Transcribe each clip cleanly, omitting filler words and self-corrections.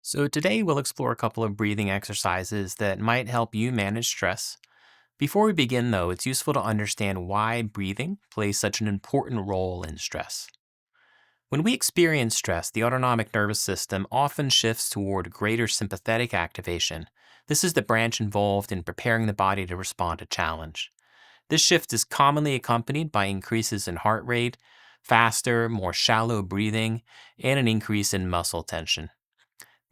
So, today we'll explore a couple of breathing exercises that might help you manage stress. Before we begin, though, it's useful to understand why breathing plays such an important role in stress. When we experience stress, the autonomic nervous system often shifts toward greater sympathetic activation. This is the branch involved in preparing the body to respond to challenge. This shift is commonly accompanied by increases in heart rate, faster, more shallow breathing, and an increase in muscle tension.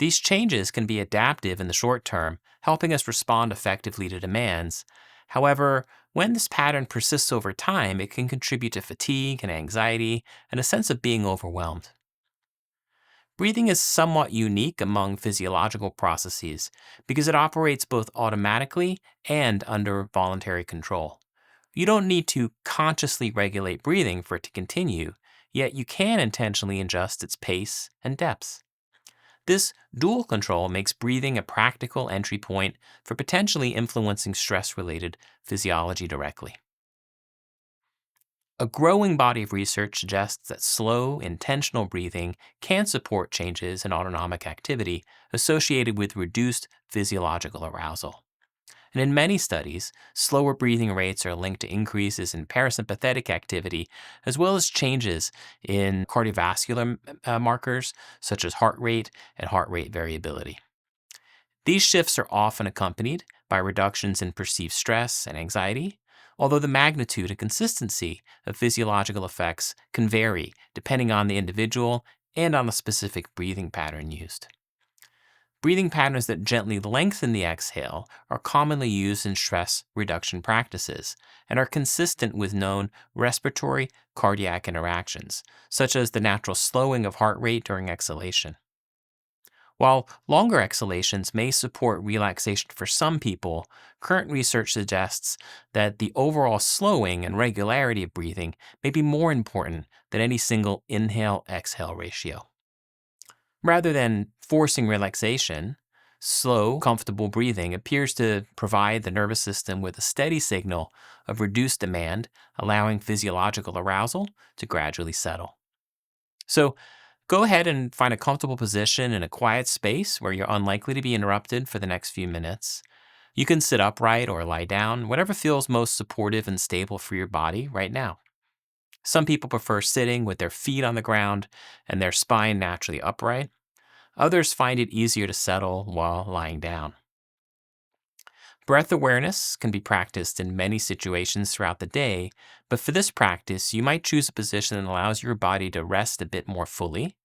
These changes can be adaptive in the short term, helping us respond effectively to demands. However, when this pattern persists over time, it can contribute to fatigue and anxiety and a sense of being overwhelmed. Breathing is somewhat unique among physiological processes because it operates both automatically and under voluntary control. You don't need to consciously regulate breathing for it to continue, yet you can intentionally adjust its pace and depth. This dual control makes breathing a practical entry point for potentially influencing stress related physiology directly. A growing body of research suggests that slow, intentional breathing can support changes in autonomic activity associated with reduced physiological arousal. And in many studies, slower breathing rates are linked to increases in parasympathetic activity, as well as changes in cardiovascular markers such as heart rate and heart rate variability. These shifts are often accompanied by reductions in perceived stress and anxiety, although the magnitude and consistency of physiological effects can vary depending on the individual and on the specific breathing pattern used. Breathing patterns that gently lengthen the exhale are commonly used in stress reduction practices and are consistent with known respiratory cardiac interactions, such as the natural slowing of heart rate during exhalation. While longer exhalations may support relaxation for some people, current research suggests that the overall slowing and regularity of breathing may be more important than any single inhale exhale ratio. Rather than forcing relaxation, slow, comfortable breathing appears to provide the nervous system with a steady signal of reduced demand, allowing physiological arousal to gradually settle. So, go ahead and find a comfortable position in a quiet space where you're unlikely to be interrupted for the next few minutes. You can sit upright or lie down, whatever feels most supportive and stable for your body right now. Some people prefer sitting with their feet on the ground and their spine naturally upright. Others find it easier to settle while lying down. Breath awareness can be practiced in many situations throughout the day, but for this practice, you might choose a position that allows your body to rest a bit more fully.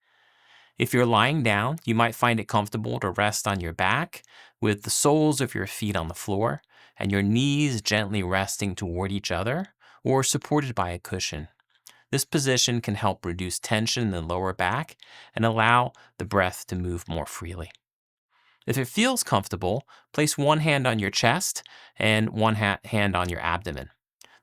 If you're lying down, you might find it comfortable to rest on your back with the soles of your feet on the floor and your knees gently resting toward each other or supported by a cushion. This position can help reduce tension in the lower back and allow the breath to move more freely. If it feels comfortable, place one hand on your chest and one hand on your abdomen.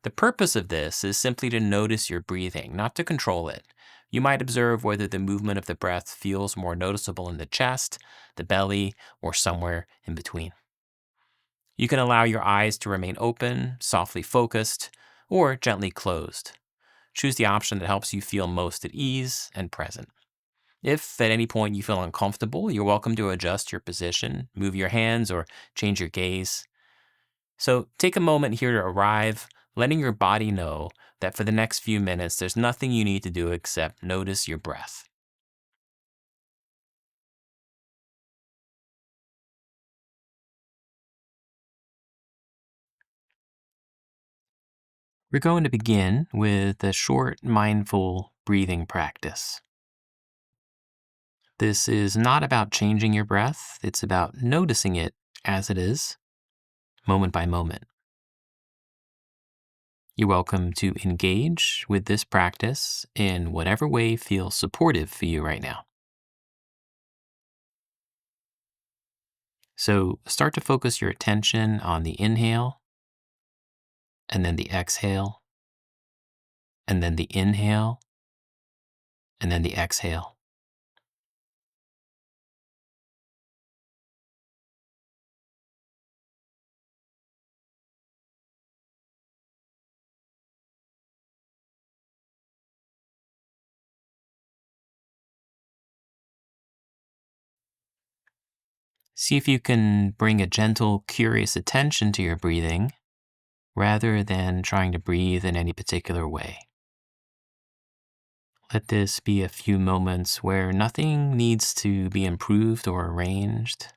The purpose of this is simply to notice your breathing, not to control it. You might observe whether the movement of the breath feels more noticeable in the chest, the belly, or somewhere in between. You can allow your eyes to remain open, softly focused, or gently closed. Choose the option that helps you feel most at ease and present. If at any point you feel uncomfortable, you're welcome to adjust your position, move your hands, or change your gaze. So take a moment here to arrive, letting your body know that for the next few minutes, there's nothing you need to do except notice your breath. We're going to begin with a short, mindful breathing practice. This is not about changing your breath, it's about noticing it as it is, moment by moment. You're welcome to engage with this practice in whatever way feels supportive for you right now. So start to focus your attention on the inhale and then the exhale and then the inhale and then the exhale. See if you can bring a gentle, curious attention to your breathing rather than trying to breathe in any particular way. Let this be a few moments where nothing needs to be improved or arranged.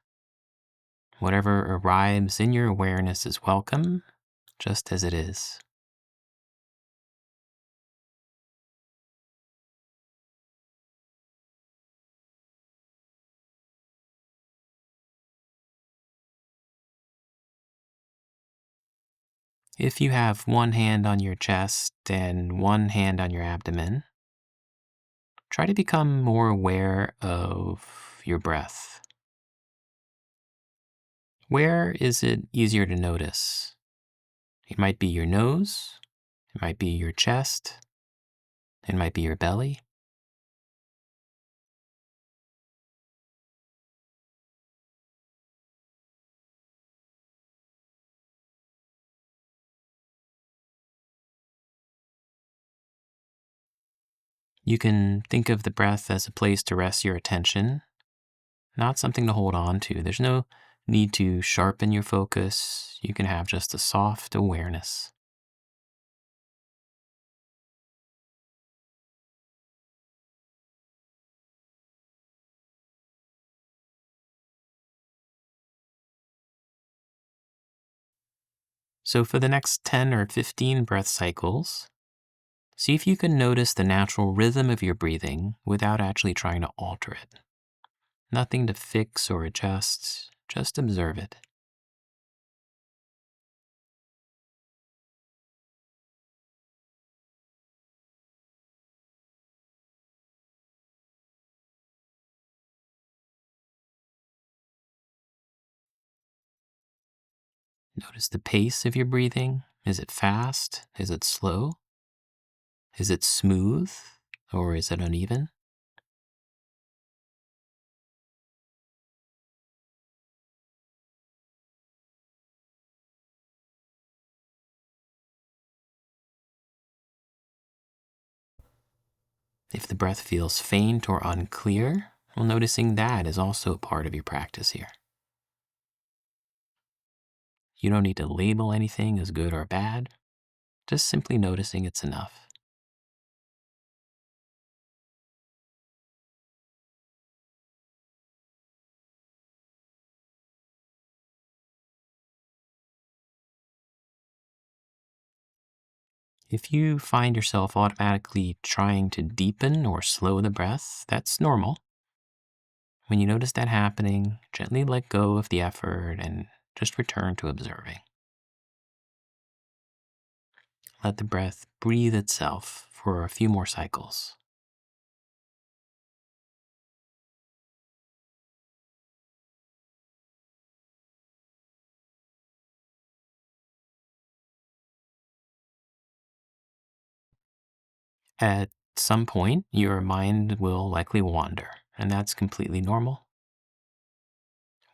Whatever arrives in your awareness is welcome, just as it is. If you have one hand on your chest and one hand on your abdomen, try to become more aware of your breath. Where is it easier to notice? It might be your nose, it might be your chest, it might be your belly. You can think of the breath as a place to rest your attention, not something to hold on to. There's no need to sharpen your focus. You can have just a soft awareness. So for the next 10 or 15 breath cycles, see if you can notice the natural rhythm of your breathing without actually trying to alter it. Nothing to fix or adjust, just observe it. Notice the pace of your breathing. Is it fast? Is it slow? Is it smooth? Or is it uneven? If the breath feels faint or unclear, well, noticing that is also a part of your practice here. You don't need to label anything as good or bad, just simply noticing it's enough. If you find yourself automatically trying to deepen or slow the breath, that's normal. When you notice that happening, gently let go of the effort and just return to observing. Let the breath breathe itself for a few more cycles. At some point, your mind will likely wander, and that's completely normal.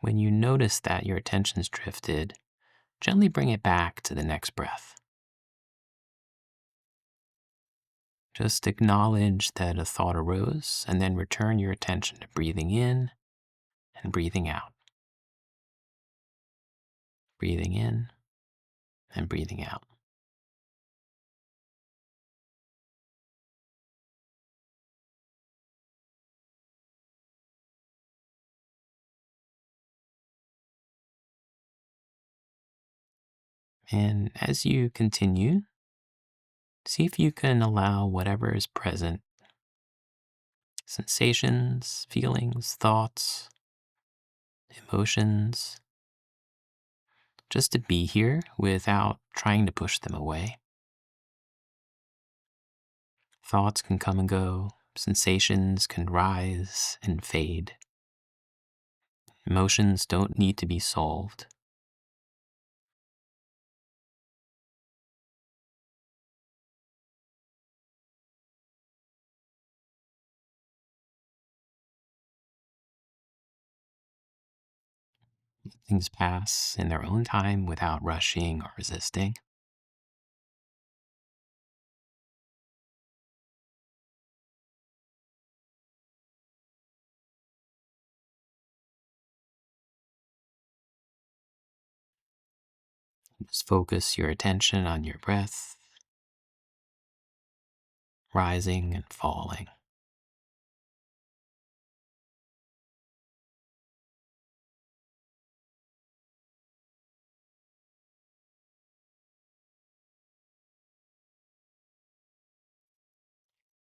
When you notice that your attention's drifted, gently bring it back to the next breath. Just acknowledge that a thought arose and then return your attention to breathing in and breathing out. Breathing in and breathing out. And as you continue, see if you can allow whatever is present, sensations, feelings, thoughts, emotions, just to be here without trying to push them away. Thoughts can come and go, sensations can rise and fade. Emotions don't need to be solved. Things pass in their own time without rushing or resisting. Just focus your attention on your breath, rising and falling.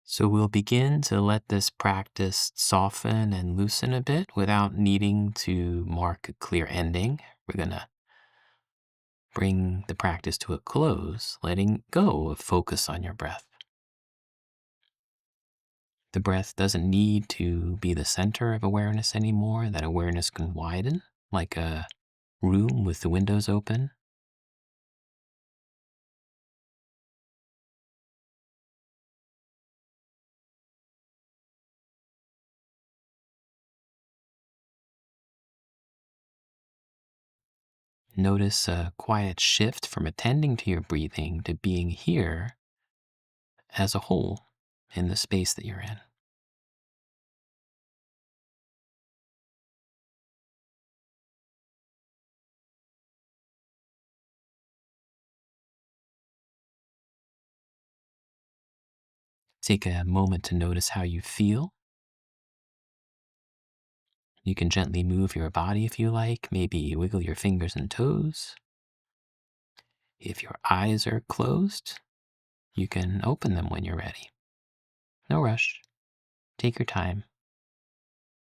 So we'll begin to let this practice soften and loosen a bit without needing to mark a clear ending. We're going to bring the practice to a close, letting go of focus on your breath. The breath doesn't need to be the center of awareness anymore. That awareness can widen like a room with the windows open. Notice a quiet shift from attending to your breathing to being here as a whole in the space that you're in. Take a moment to notice how you feel. You can gently move your body if you like, maybe wiggle your fingers and toes. If your eyes are closed, you can open them when you're ready. No rush. Take your time.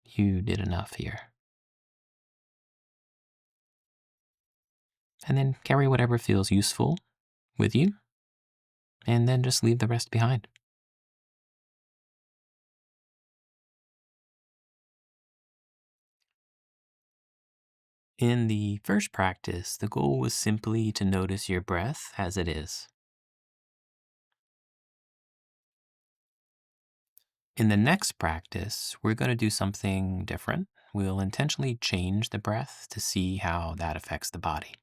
You did enough here. And then carry whatever feels useful with you, and then just leave the rest behind. In the first practice, the goal was simply to notice your breath as it is. In the next practice, we're going to do something different. We'll intentionally change the breath to see how that affects the body.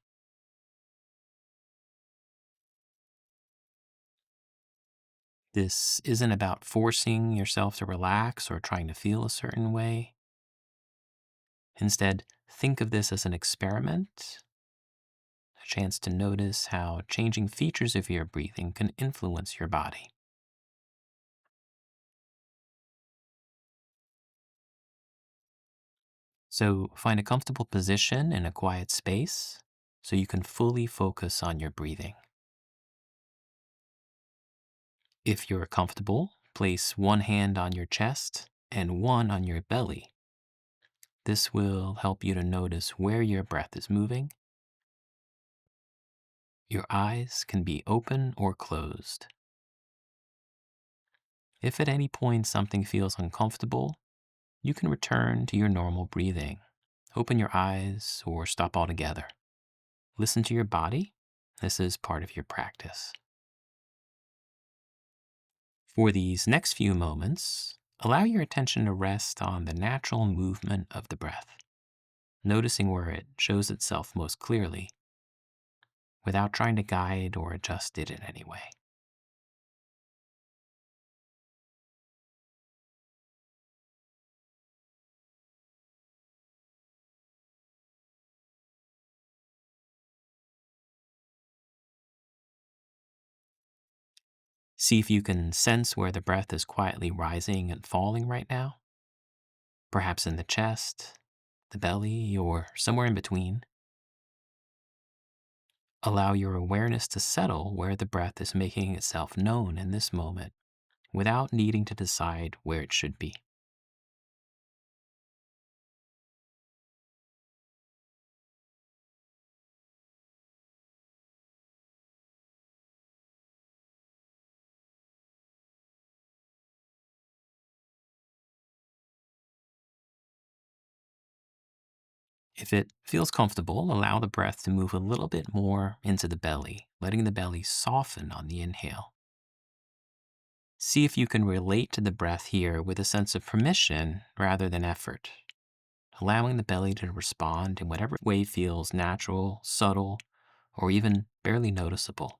This isn't about forcing yourself to relax or trying to feel a certain way. Instead, think of this as an experiment, a chance to notice how changing features of your breathing can influence your body. So find a comfortable position in a quiet space so you can fully focus on your breathing. If you're comfortable, place one hand on your chest and one on your belly. This will help you to notice where your breath is moving. Your eyes can be open or closed. If at any point something feels uncomfortable, you can return to your normal breathing. Open your eyes or stop altogether. Listen to your body. This is part of your practice. For these next few moments, allow your attention to rest on the natural movement of the breath, noticing where it shows itself most clearly without trying to guide or adjust it in any way. See if you can sense where the breath is quietly rising and falling right now, perhaps in the chest, the belly, or somewhere in between. Allow your awareness to settle where the breath is making itself known in this moment without needing to decide where it should be. If it feels comfortable, allow the breath to move a little bit more into the belly, letting the belly soften on the inhale. See if you can relate to the breath here with a sense of permission rather than effort, allowing the belly to respond in whatever way feels natural, subtle, or even barely noticeable.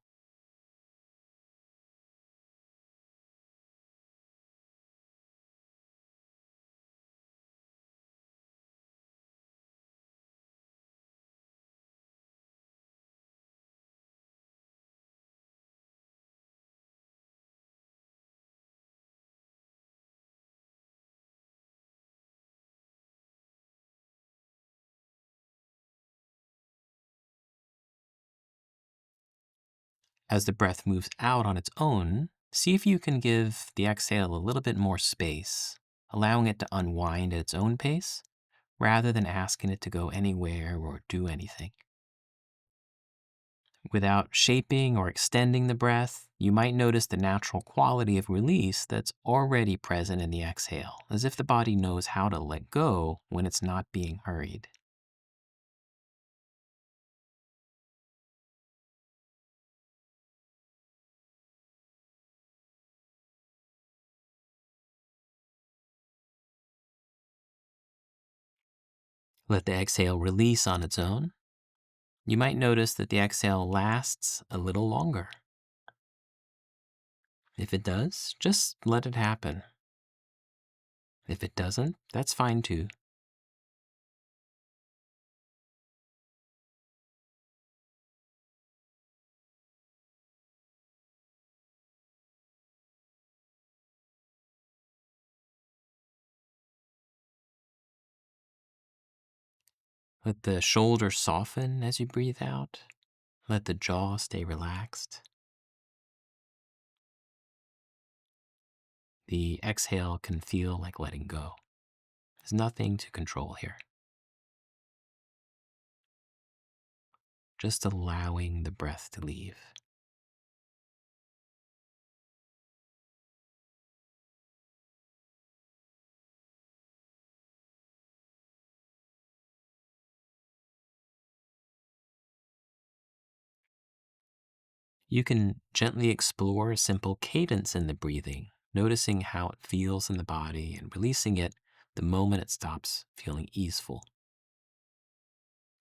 As the breath moves out on its own, see if you can give the exhale a little bit more space, allowing it to unwind at its own pace rather than asking it to go anywhere or do anything. Without shaping or extending the breath, you might notice the natural quality of release that's already present in the exhale, as if the body knows how to let go when it's not being hurried. Let the exhale release on its own. You might notice that the exhale lasts a little longer. If it does, just let it happen. If it doesn't, that's fine too. Let the shoulders soften as you breathe out. Let the jaw stay relaxed. The exhale can feel like letting go. There's nothing to control here. Just allowing the breath to leave. You can gently explore a simple cadence in the breathing, noticing how it feels in the body and releasing it the moment it stops feeling easeful.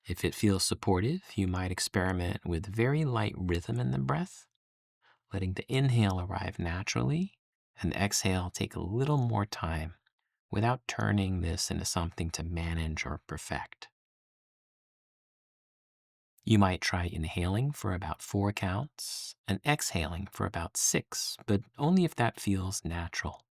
If it feels supportive, you might experiment with very light rhythm in the breath, letting the inhale arrive naturally and the exhale take a little more time without turning this into something to manage or perfect. You might try inhaling for about 4 counts and exhaling for about 6, but only if that feels natural.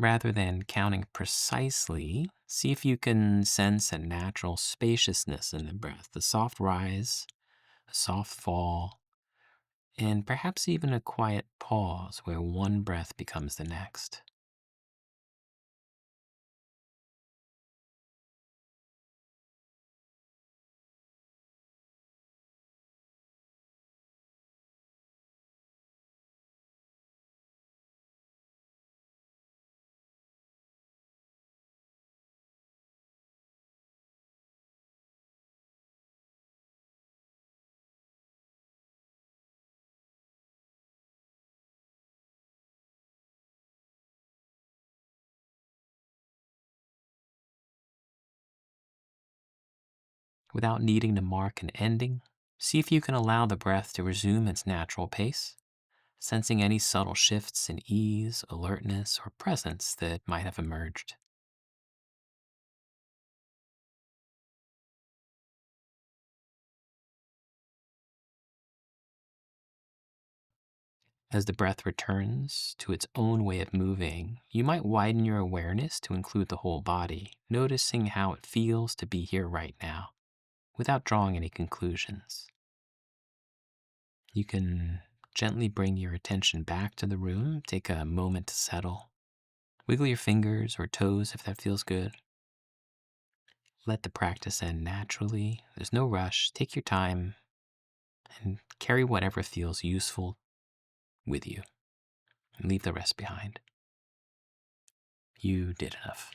Rather than counting precisely, see if you can sense a natural spaciousness in the breath, a soft rise, a soft fall, and perhaps even a quiet pause where one breath becomes the next. Without needing to mark an ending, see if you can allow the breath to resume its natural pace, sensing any subtle shifts in ease, alertness, or presence that might have emerged. As the breath returns to its own way of moving, you might widen your awareness to include the whole body, noticing how it feels to be here right now, without drawing any conclusions. You can gently bring your attention back to the room, take a moment to settle. Wiggle your fingers or toes if that feels good. Let the practice end naturally. There's no rush. Take your time and carry whatever feels useful with you and leave the rest behind. You did enough.